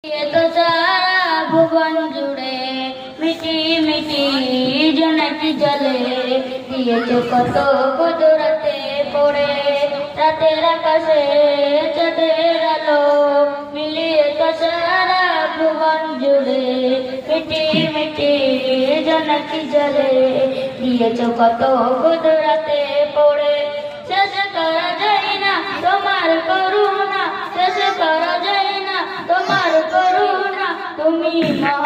ये तो सारा भुवन जुड़े मिटी मिटी जनकी जले दिए कत कुदरते पड़े रातेर आकाशे चाঁদের আলো मिलिए तो सारा भुवन जुड़े मिटी मिटी जनकी जले दिए कत कुदरते पड़े शेष करा যায় না তোমার করুণা শেষ করা যায় না তোমার করুণা তুমি মহা